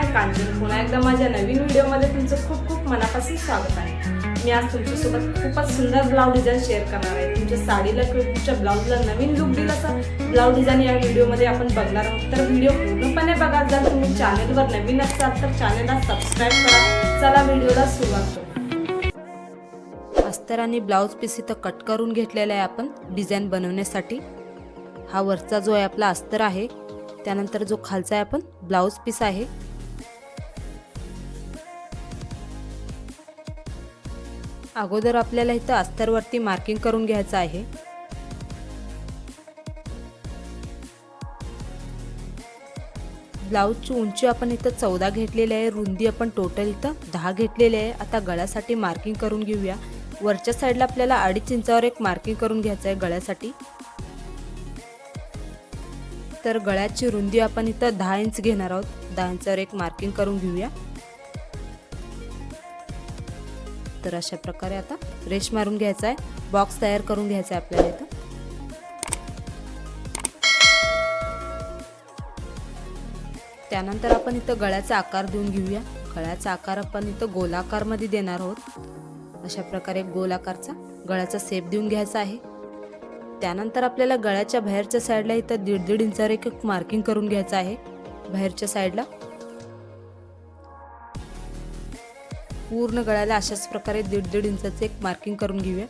आहे कांचन. पुन्हा एकदा माझ्या नवीन व्हिडिओमध्ये तुमचं खूप खूप मनापासून स्वागत आहे. मी आज तुमच्यासोबत खूपच सुंदर ब्लाऊज डिझाईन शेअर करणार आहे. तुमच्या साडीला किंवा तुमच्या ब्लाऊजला नवीन लुक दिला असा ब्लाऊज डिझाईन या व्हिडिओमध्ये आपण बघणार आहोत. तर व्हिडिओ पूर्णपणे बघा. जर तुम्ही चॅनलवर नवीन असाल तर चॅनलला सबस्क्राईब करा. चला व्हिडिओला सुरुवात करू. अस्तर आणि ब्लाऊज पीस इथं कट करून घेतलेला आहे आपण डिझाईन बनवण्यासाठी. हा वरचा जो आहे आपला अस्तर आहे, त्यानंतर जो खालचा आहे आपण ब्लाऊज पीस आहे. अगोदर आपल्याला इथं अस्तरवरती मार्किंग करून घ्यायचं आहे. ब्लाऊजची उंची आपण इथं 14 घेतलेली आहे, रुंदी आपण टोटल इथं 10 घेतलेली आहे. आता गळ्यासाठी मार्किंग करून घेऊया. वरच्या साईडला आपल्याला 2.5 इंचावर एक मार्किंग करून घ्यायचं आहे गळ्यासाठी. तर गळ्याची रुंदी आपण इथं 10 इंच घेणार आहोत. 10 इंचावर एक मार्किंग करून घेऊया. तर अशा प्रकारे आता रेष मारून घ्यायचा आहे. बॉक्स तयार करून घ्यायचा आहे आपल्याला इथं. त्यानंतर आपण इथं गळ्याचा आकार देऊन घेऊया. गळ्याचा आकार आपण इथं गोलाकार मध्ये देणार आहोत. अशा प्रकारे गोलाकारचा गळ्याचा शेप देऊन घ्यायचा आहे. त्यानंतर आपल्याला गळ्याच्या बाहेरच्या साईडला इथं 1.5 इंचावर एक मार्किंग करून घ्यायचं आहे. बाहेरच्या साईडला पूर्ण गळ्याला अशाच प्रकारे 1.5 इंचाचे एक मार्किंग करून घेऊया.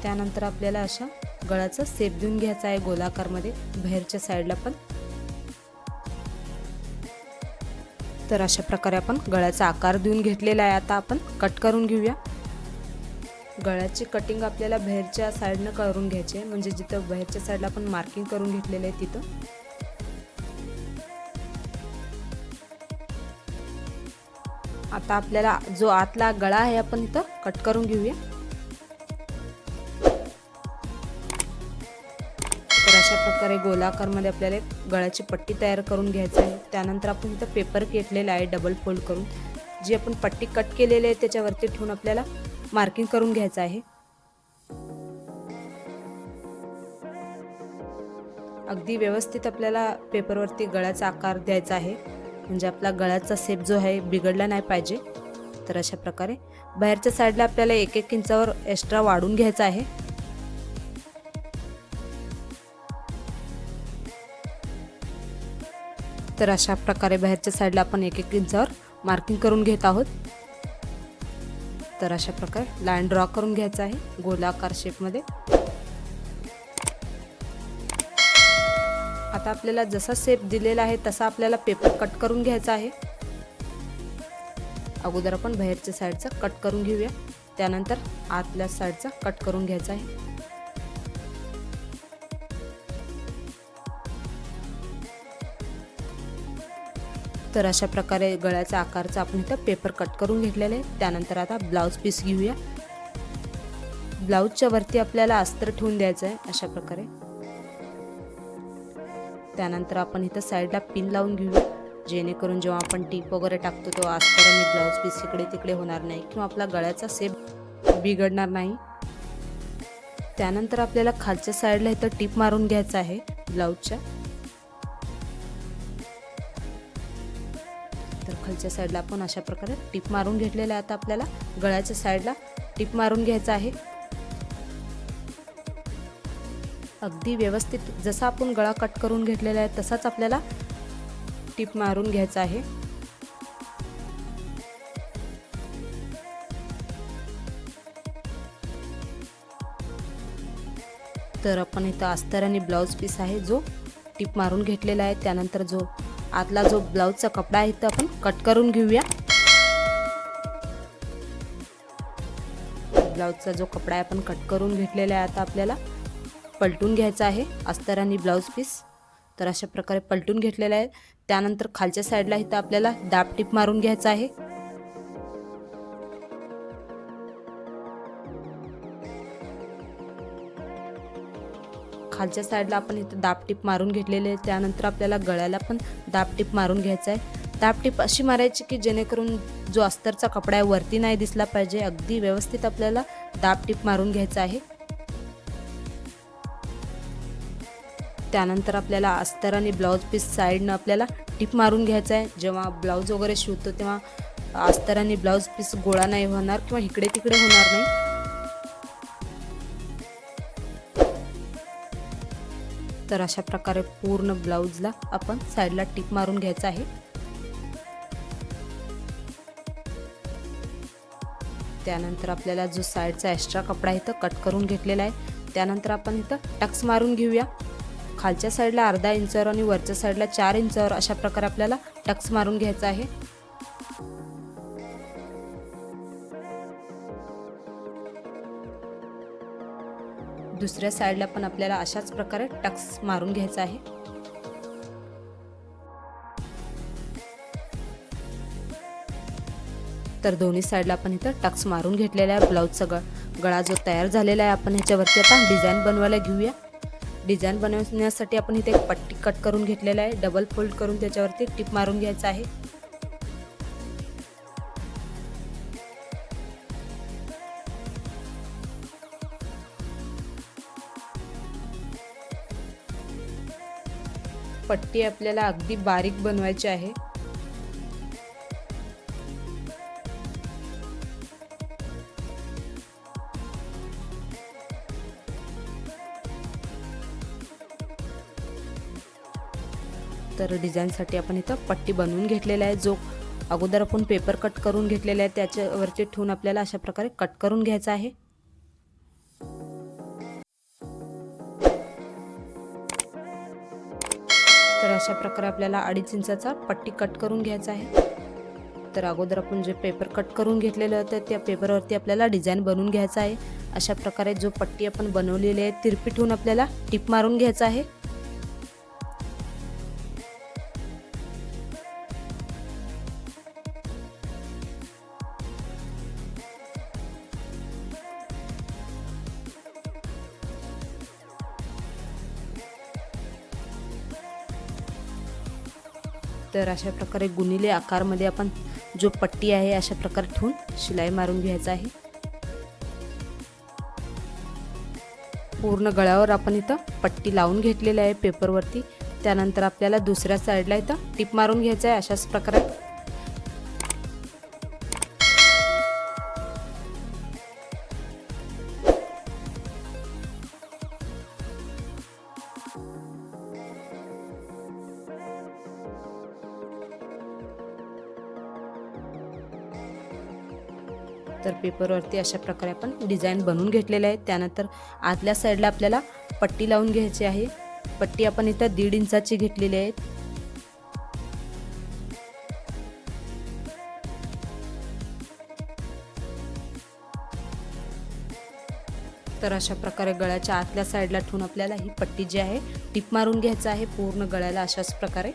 त्यानंतर आपल्याला अशा गळ्याचा शेप देऊन घ्यायचा आहे गोलाकारमध्ये बाहेरच्या साईडला पण. तर अशा प्रकारे आपण गळ्याचा आकार देऊन घेतलेला आहे. आता आपण कट करून घेऊया. गळ्याची कटिंग आपल्याला बाहेरच्या साईडनं करून घ्यायची आहे, म्हणजे जिथं बाहेरच्या साईडला आपण मार्किंग करून घेतलेलं आहे तिथं. आता आपल्याला जो आतला गळा आहे आपण इथं कट करून घेऊया. तर अशा प्रकारे गोलाकारमध्ये आपल्याला एक गळ्याची पट्टी तयार करून घ्यायची आहे. त्यानंतर आपण इथं पेपर घेतलेला आहे डबल फोल्ड करून. जी आपण पट्टी कट केलेली आहे त्याच्यावरती ठेवून आपल्याला मार्किंग करून घ्यायचं आहे. अगदी व्यवस्थित आपल्याला पेपरवरती गळ्याचा आकार द्यायचा आहे, म्हणजे आपला गळ्याचा शेप जो आहे बिघडला नाही पाहिजे. तर अशा प्रकारे बाहेरच्या साईडला आपल्याला 1-1 इंचावर एक्स्ट्रा वाढून घ्यायचा आहे. तर अशा प्रकारे बाहेरच्या साईडला आपण 1-1 इंचावर मार्किंग करून घेत आहोत. तर अशा प्रकारे लाईन ड्रॉ करून घ्यायचा आहे गोलाकार शेपमध्ये. आता आपल्याला जसा शेप दिलेला आहे तसा आपल्याला पेपर कट करून घ्यायचा आहे. अगोदर आपण बाहेरच्या साईडचा कट करून घेऊया. त्यानंतर आतल्या साईडचा कट करून घ्यायचा आहे. तर अशा प्रकारे गळ्याच्या आकारचा आपण इथं पेपर कट करून घेतलेला आहे. त्यानंतर आता ब्लाऊज पीस घेऊया. ब्लाऊजच्या वरती आपल्याला अस्तर ठेवून द्यायचं आहे अशा प्रकारे. त्यानंतर आपण इथं साईडला पिन लावून घेऊया, जेणेकरून जेव्हा आपण टीप वगैरे टाकतो तो अस्तर आणि ब्लाऊज पीस इकडे तिकडे होणार नाही किंवा आपला गळ्याचा शेप बिघडणार नाही. त्यानंतर आपल्याला खालच्या साईडला इथं टीप मारून घ्यायचं आहे ब्लाऊजच्या. तर खालच्या साईडला आपण अशा प्रकारे टीप मारून घेतलेला आहे. आता आपल्याला गळ्याच्या साईडला टीप मारून घ्यायचं आहे. अगदी व्यवस्थित जसा आपण गळा कट करून घेतलेला आहे तसाच आपल्याला टीप मारून घ्यायचा आहे. तर आपण इथं अस्तर आणि ब्लाऊज पीस आहे जो टीप मारून घेतलेला आहे. त्यानंतर जो आतला जो ब्लाऊजचा कपडा आहे तो आपण कट करून घेऊया. ब्लाऊजचा जो कपडा आहे आपण कट करून घेतलेला आहे. आता आपल्याला पलटून घ्यायचा आहे अस्तर आणि ब्लाऊज पीस. तर अशा प्रकारे पलटून घेतलेला आहे. त्यानंतर खालच्या साईडला इथं आपल्याला दाब टीप मारून घ्यायचा आहे. खालच्या साईडला आपण इथं दाब टीप मारून घेतलेले आहे. त्यानंतर आपल्याला गळ्याला पण दाब टीप मारून घ्यायचा आहे. दाब टीप अशी मारायची की जेणेकरून जो अस्तरचा कपडा आहे वरती नाही दिसला पाहिजे. अगदी व्यवस्थित आपल्याला दाब टीप मारून घ्यायचा आहे. त्यानंतर आपल्याला अस्तर आणि ब्लाऊज पीस साइडनं आपल्याला टिप मारून घ्यायचा आहे. जेव्हा ब्लाऊज वगैरे शिवतो तेव्हा अस्तराने ब्लाऊज पीस गोळा नाही होणार किंवा इकडे तिकडे होणार नाही. तर अशा प्रकारे पूर्ण ब्लाऊजला आपण साईडला टिप मारून घ्यायचं आहे. त्यानंतर आपल्याला जो साईडचा एक्स्ट्रा कपडा इथं कट करून घेतलेला आहे, त्यानंतर आपण इथं टक्स मारून घेऊया. खालच्या साईडला अर्धा इंचावर आणि वरच्या साईडला 4 इंचावर अशा प्रकारे आपल्याला टक्स मारून घ्यायचा आहे. दुसऱ्या साईडला पण आपल्याला अशाच प्रकारे टक्स मारून घ्यायचा आहे. तर दोन्ही साईडला आपण इथं टक्स मारून घेतलेला आहे. ब्लाऊजचा गळा जो तयार झालेला आहे, आपण ह्याच्यावरती आता डिझाईन बनवायला घेऊया. डिझाईन बनवण्यासाठी आपण इथे एक पट्टी कट करून घेतलेला आहे. डबल फोल्ड करून त्याच्यावरती टिप मारून घ्यायचं आहे. पट्टी आपल्याला अगदी बारीक बनवायची आहे. तर डिझाईनसाठी आपण इथं पट्टी बनवून घेतलेला आहे. जो अगोदर आपण पेपर कट करून घेतलेला आहे त्याच्यावरती ठेवून आपल्याला अशा प्रकारे कट करून घ्यायचा आहे. तर अशा प्रकारे आपल्याला 2.5 इंचाचा पट्टी कट करून घ्यायचा आहे. तर अगोदर आपण जे पेपर कट करून घेतलेलं होतं त्या पेपरवरती आपल्याला डिझाईन बनवून घ्यायचा आहे. अशा प्रकारे जो पट्टी आपण बनवलेली आहे तिरपी ठेवून आपल्याला टिप मारून घ्यायचा आहे. तर अशा प्रकारे गुणिले आकारमध्ये आपण जो पट्टी आहे अशा प्रकारे ठेवून शिलाई मारून घ्यायचा आहे. पूर्ण गळ्यावर आपण इथं पट्टी लावून घेतलेली आहे पेपरवरती. त्यानंतर आपल्याला दुसऱ्या साईडला इथं टिप मारून घ्यायचं आहे अशाच प्रकारे. तर पेपरवरती अशा प्रकारे आपण डिझाईन बनवून घेतलेलं आहे. त्यानंतर आतल्या साईडला आपल्याला पट्टी लावून घ्यायची आहे. पट्टी आपण इथं 1.5 इंचाची घेतलेली आहे. तर अशा प्रकारे गळ्याच्या आतल्या साईडला ठेवून आपल्याला ही पट्टी जी आहे टिप मारून घ्यायचं आहे पूर्ण गळ्याला अशाच प्रकारे.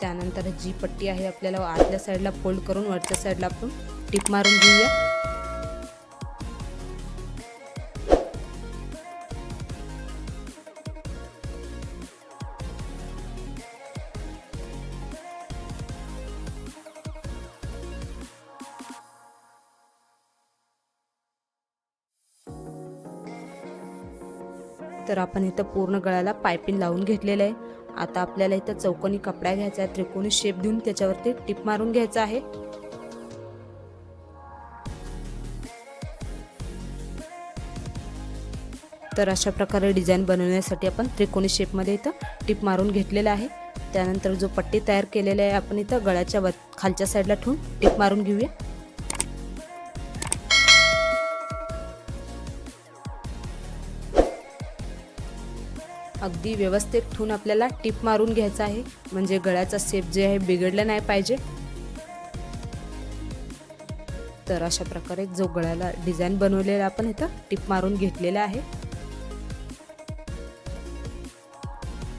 त्यानंतर जी पट्टी आहे आपल्याला आतल्या साईडला फोल्ड करून वरच्या साईडला आपण टिप मारून घेऊया. तर आपण इथं पूर्ण गळ्याला पायपिंग लावून घेतलेलं आहे. आता आपल्याला इथं चौकोनी कपडा घ्यायचा आहे. त्रिकोणी शेप देऊन त्याच्यावरती टिप मारून घ्यायचा आहे. तर अशा प्रकारे डिझाईन बनवण्यासाठी आपण त्रिकोणी शेपमध्ये इथं टिप मारून घेतलेला आहे. त्यानंतर जो पट्टी तयार केलेला आहे आपण इथं गळ्याच्या खालच्या साईडला ठेवून टिप मारून घेऊया. अगदी व्यवस्थित ठेवून आपल्याला टिप मारून घ्यायचा आहे म्हणजे गळ्याचा शेप जे आहे बिघडला नाही पाहिजे. तर अशा प्रकारे जो गळ्याला डिझाईन बनवलेला आपण इथं टिप मारून घेतलेला आहे.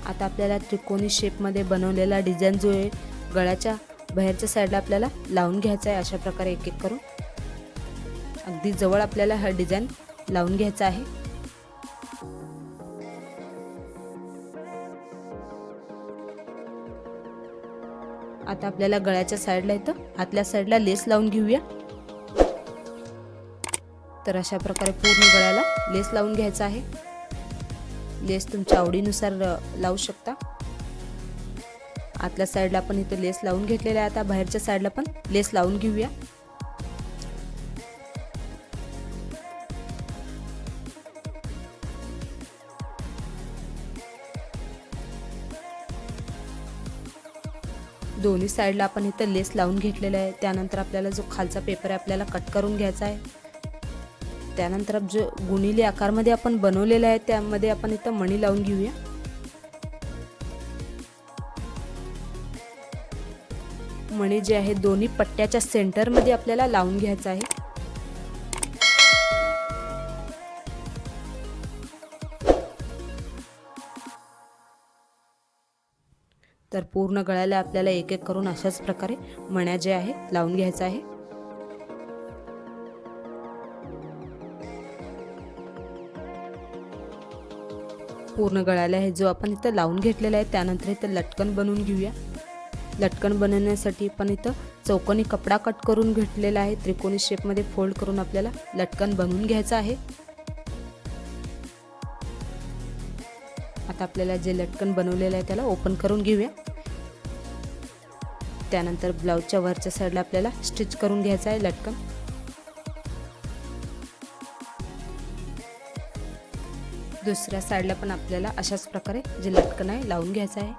आता आपल्याला त्रिकोणी शेपमध्ये बनवलेला डिझाईन जो आहे गळ्याच्या बाहेरच्या साईडला आपल्याला लावून घ्यायचा आहे. अशा प्रकारे एक एक करून अगदी जवळ आपल्याला हा डिझाईन लावून घ्यायचा आहे. आता आपल्याला गळ्याच्या साईडला इथं आतल्या साईडला लेस लावून घेऊया. तर अशा प्रकारे पूर्ण गळ्याला लेस लावून घ्यायचा आहे. लेस तुमच्या आवडीनुसार लावू शकता. आतल्या साईडला आपण इथे लेस लावून घेतलेला आहे. आता बाहेरच्या साईडला पण लेस लावून घेऊया. दोन्ही साईडला आपण इथं लेस लावून घेतलेला आहे. त्यानंतर आपल्याला जो खालचा पेपर आहे आपल्याला कट करून घ्यायचा आहे. त्यानंतर जो गुणिले आकारमध्ये आपण बनवलेला आहे त्यामध्ये आपण इथं मणी लावून घेऊया. मणी जे आहे दोन्ही पट्ट्याच्या सेंटरमध्ये आपल्याला लावून घ्यायचा आहे. तर पूर्ण गळ्याला आपल्याला एक एक करून अशाच प्रकारे मण्या जे आहे लावून घ्यायचा आहे. पूर्ण गळ्याला हे जो आपण इथं लावून घेतलेला आहे त्यानंतर इथं लटकन बनवून घेऊया. लटकन बनवण्यासाठी पण इथं चौकोनी कपडा कट करून घेतलेला आहे. त्रिकोणी शेपमध्ये फोल्ड करून आपल्याला लटकन बनवून घ्यायचं आहे. आता आपल्याला जे लटकन बनवलेलं आहे त्याला ओपन करून घेऊया. त्यानंतर ब्लाउजच्या वरच्या साईडला आपल्याला स्टिच करून घ्यायचं आहे लटकन. दुसऱ्या साईडला पण आपल्याला अशाच प्रकारे जे लटकन आहे लावून घ्यायचं आहे.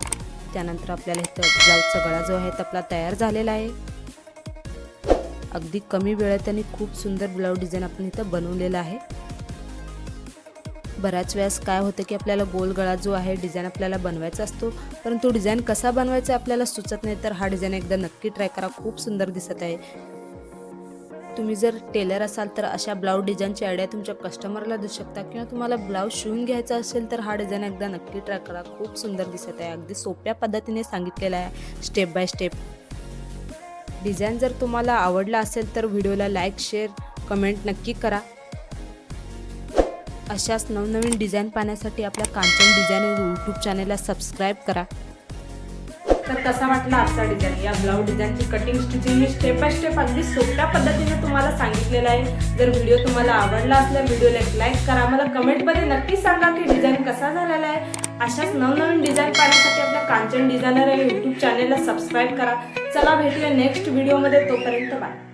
त्यानंतर आपल्याला इथं ब्लाउजचा गळा जो आहे तो आपला तयार झालेला आहे. अगदी कमी वेळात आणि खूप सुंदर ब्लाउज डिझाईन आपण इथं बनवलेला आहे. बऱ्याच वेळेस काय होतं की आपल्याला गोल गळा जो आहे डिझाईन आपल्याला बनवायचा असतो, परंतु डिझाईन कसा बनवायचा आपल्याला सुचत नाही. तर हा डिझाईन एकदा नक्की ट्राय करा, खूप सुंदर दिसत आहे. तुम्ही जर टेलर असाल तर अशा ब्लाऊज डिझाईनची आयडिया तुमच्या कस्टमरला देऊ शकता, किंवा तुम्हाला ब्लाऊज शिवून घ्यायचा असेल तर हा डिझाईन एकदा नक्की ट्राय करा, खूप सुंदर दिसत आहे. अगदी सोप्या पद्धतीने सांगितलेला आहे, स्टेप बाय स्टेप. डिझाईन जर तुम्हाला आवडला असेल तर व्हिडिओला लाईक, शेअर, कमेंट नक्की करा. अशाच नवनवीन डिझाईन पाहण्यासाठी आपल्या कांचन डिझाईन यूट्यूब चॅनलला सबस्क्राईब करा. तर कसा वाटला आजचा डिझाईन? या ब्लाऊज डिझाईनची कटिंग स्टिचिंग मी स्टेप बाय स्टेप अगदी सोप्या पद्धतीने तुम्हाला सांगितलेलं आहे. जर व्हिडिओ तुम्हाला आवडला असल्यास व्हिडिओला एक लाईक करा. मला कमेंटमध्ये नक्की सांगा की डिझाईन कसा झालेला आहे. अशाच नवनवीन डिझाईन पाहण्यासाठी आपल्या कांचन डिझायनर या यूट्यूब चॅनलला सबस्क्राईब करा. चला भेटूया नेक्स्ट व्हिडिओमध्ये. तोपर्यंत बाय.